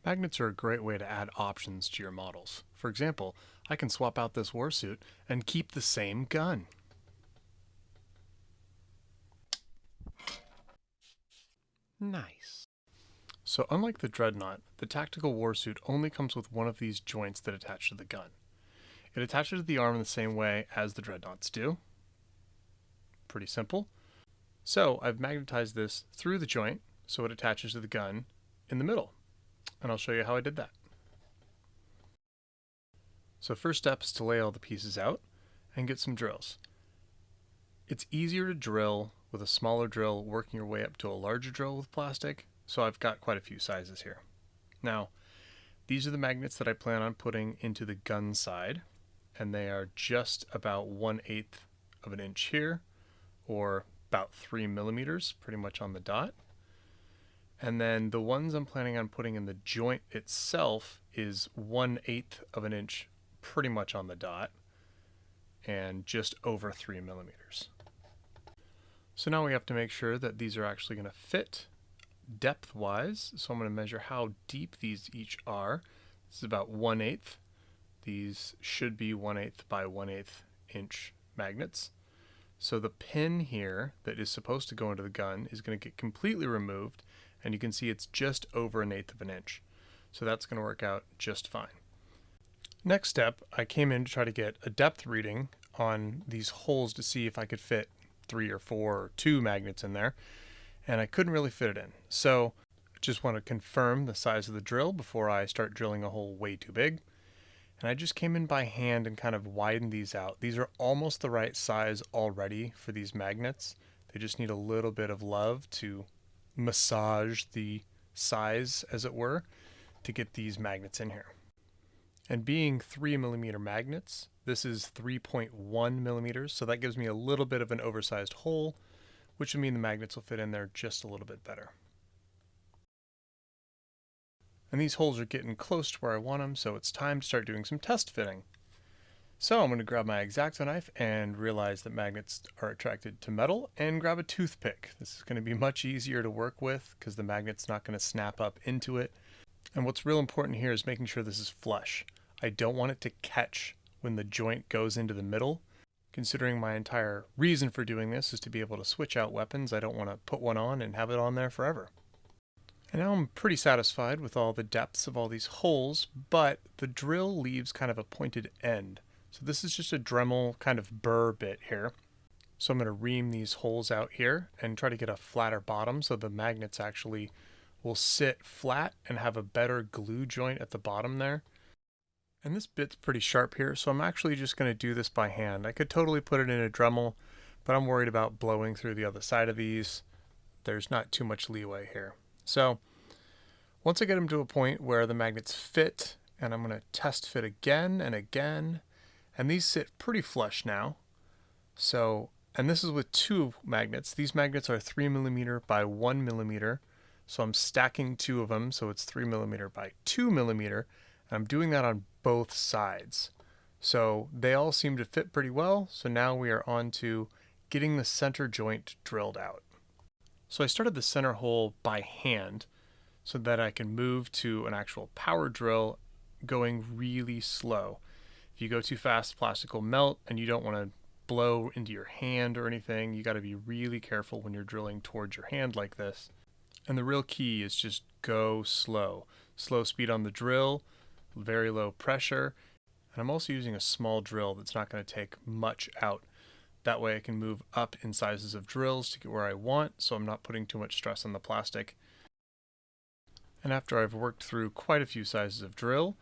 Magnets are a great way to add options to your models. For example, I can swap out this warsuit and keep the same gun. Nice. So unlike the Dreadnought, the Tactical Warsuit only comes with one of these joints that attach to the gun. It attaches to the arm in the same way as the Dreadnoughts do. Pretty simple. So I've magnetized this through the joint so it attaches to the gun in the middle. And I'll show you how I did that. So first step is to lay all the pieces out and get some drills. It's easier to drill with a smaller drill working your way up to a larger drill with plastic, so I've got quite a few sizes here. Now, these are the magnets that I plan on putting into the gun side, and they are just about 1/8 of an inch here, or about 3 millimeters, pretty much on the dot. And then the ones I'm planning on putting in the joint itself is 1/8 of an inch, pretty much on the dot, and just over 3 millimeters. So now we have to make sure that these are actually going to fit depth-wise. So I'm going to measure how deep these each are. This is about 1/8. These should be 1/8 by 1/8 inch magnets. So the pin here that is supposed to go into the gun is going to get completely removed, and you can see it's just over 1/8 of an inch. So that's going to work out just fine. Next step, I came in to try to get a depth reading on these holes to see if I could fit 3 or 4 or 2 magnets in there, and I couldn't really fit it in. So I just want to confirm the size of the drill before I start drilling a hole way too big. And I just came in by hand and kind of widened these out. These are almost the right size already for these magnets. They just need a little bit of love to massage the size, as it were, to get these magnets in here. And being 3 millimeter magnets, this is 3.1 millimeters, so that gives me a little bit of an oversized hole, which would mean the magnets will fit in there just a little bit better. And these holes are getting close to where I want them, so it's time to start doing some test fitting. So I'm going to grab my X-Acto knife and realize that magnets are attracted to metal, and grab a toothpick. This is going to be much easier to work with because the magnet's not going to snap up into it. And what's real important here is making sure this is flush. I don't want it to catch when the joint goes into the middle. Considering my entire reason for doing this is to be able to switch out weapons, I don't want to put one on and have it on there forever. And now I'm pretty satisfied with all the depths of all these holes, but the drill leaves kind of a pointed end. So this is just a Dremel kind of burr bit here. So I'm going to ream these holes out here and try to get a flatter bottom so the magnets actually will sit flat and have a better glue joint at the bottom there. And this bit's pretty sharp here, so I'm actually just going to do this by hand. I could totally put it in a Dremel, but I'm worried about blowing through the other side of these. There's not too much leeway here. So once I get them to a point where the magnets fit, and I'm going to test fit again and again, and these sit pretty flush now. So, and this is with 2 magnets. These magnets are 3 millimeter by 1 millimeter. So I'm stacking 2 of them, so it's 3 millimeter by 2 millimeter. And I'm doing that on both sides. So they all seem to fit pretty well. So now we are on to getting the center joint drilled out. So I started the center hole by hand so that I can move to an actual power drill going really slow. If you go too fast, plastic will melt, and you don't want to blow into your hand or anything. You got to be really careful when you're drilling towards your hand like this. And the real key is just go slow. Slow speed on the drill, very low pressure. And I'm also using a small drill that's not going to take much out. That way I can move up in sizes of drills to get where I want, so I'm not putting too much stress on the plastic. And after I've worked through quite a few sizes of drill,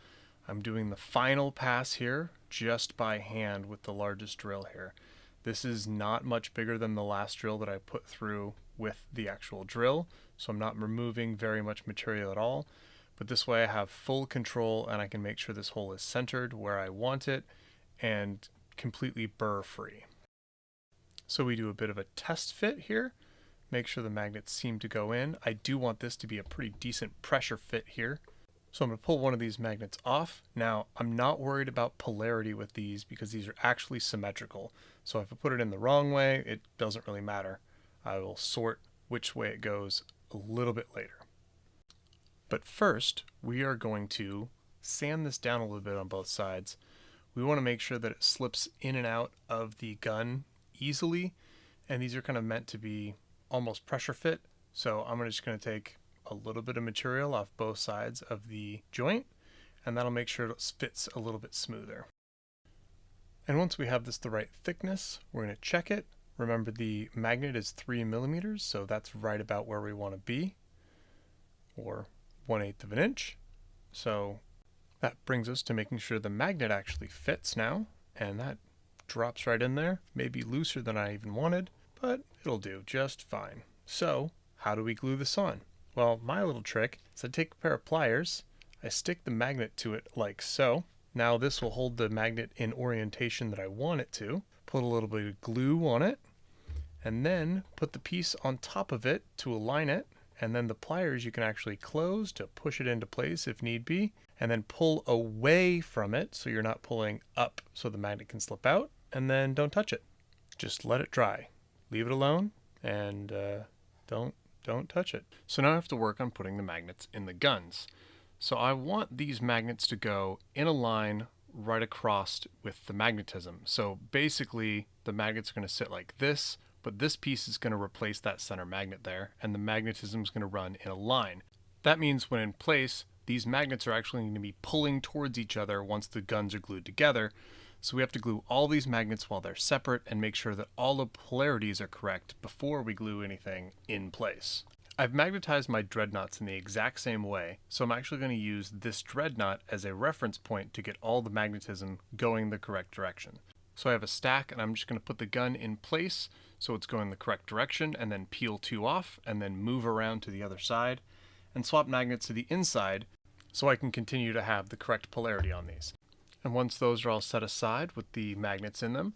I'm doing the final pass here just by hand with the largest drill here. This is not much bigger than the last drill that I put through with the actual drill, so I'm not removing very much material at all. But this way I have full control and I can make sure this hole is centered where I want it and completely burr free. So we do a bit of a test fit here, make sure the magnets seem to go in. I do want this to be a pretty decent pressure fit here. So I'm going to pull one of these magnets off. Now I'm not worried about polarity with these because these are actually symmetrical. So if I put it in the wrong way, it doesn't really matter. I will sort which way it goes a little bit later. But first, we are going to sand this down a little bit on both sides. We want to make sure that it slips in and out of the gun easily, and these are kind of meant to be almost pressure fit. So I'm just going to take a little bit of material off both sides of the joint, and that'll make sure it fits a little bit smoother. And once we have this the right thickness, we're going to check it. Remember, the magnet is 3 millimeters, so that's right about where we want to be, or 1/8 of an inch. So that brings us to making sure the magnet actually fits now, and that drops right in there. Maybe looser than I even wanted, but it'll do just fine. So how do we glue this on? Well, my little trick is I take a pair of pliers, I stick the magnet to it like so. Now this will hold the magnet in orientation that I want it to. Put a little bit of glue on it, and then put the piece on top of it to align it, and then the pliers you can actually close to push it into place if need be, and then pull away from it so you're not pulling up so the magnet can slip out, and then don't touch it. Just let it dry. Leave it alone, and don't touch it. So now I have to work on putting the magnets in the guns. So I want these magnets to go in a line right across with the magnetism. So basically the magnets are going to sit like this, but this piece is going to replace that center magnet there, and the magnetism is going to run in a line. That means when in place, these magnets are actually going to be pulling towards each other once the guns are glued together. So we have to glue all these magnets while they're separate and make sure that all the polarities are correct before we glue anything in place. I've magnetized my dreadnoughts in the exact same way, so I'm actually going to use this dreadnought as a reference point to get all the magnetism going the correct direction. So I have a stack, and I'm just going to put the gun in place so it's going the correct direction, and then peel 2 off, and then move around to the other side, and swap magnets to the inside so I can continue to have the correct polarity on these. And once those are all set aside with the magnets in them,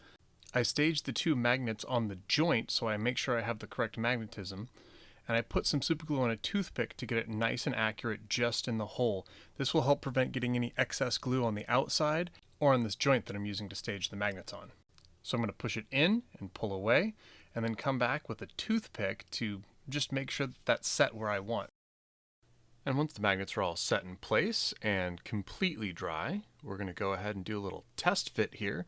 I stage the 2 magnets on the joint so I make sure I have the correct magnetism, and I put some super glue on a toothpick to get it nice and accurate just in the hole. This will help prevent getting any excess glue on the outside or on this joint that I'm using to stage the magnets on. So I'm going to push it in and pull away, and then come back with a toothpick to just make sure that that's set where I want. And once the magnets are all set in place and completely dry, we're going to go ahead and do a little test fit here.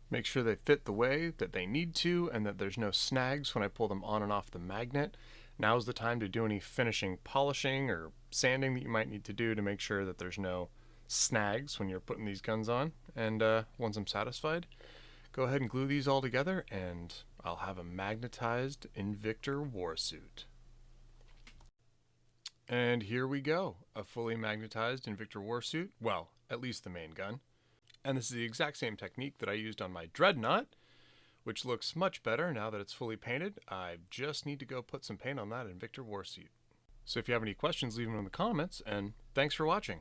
Make sure they fit the way that they need to and that there's no snags when I pull them on and off the magnet. Now is the time to do any finishing polishing or sanding that you might need to do to make sure that there's no snags when you're putting these guns on. And once I'm satisfied, go ahead and glue these all together and I'll have a magnetized Invictor Warsuit. And here we go, a fully magnetized Invictor Warsuit, well, at least the main gun. And this is the exact same technique that I used on my Dreadnought, which looks much better now that it's fully painted. I just need to go put some paint on that Invictor Warsuit. So if you have any questions, leave them in the comments, and thanks for watching.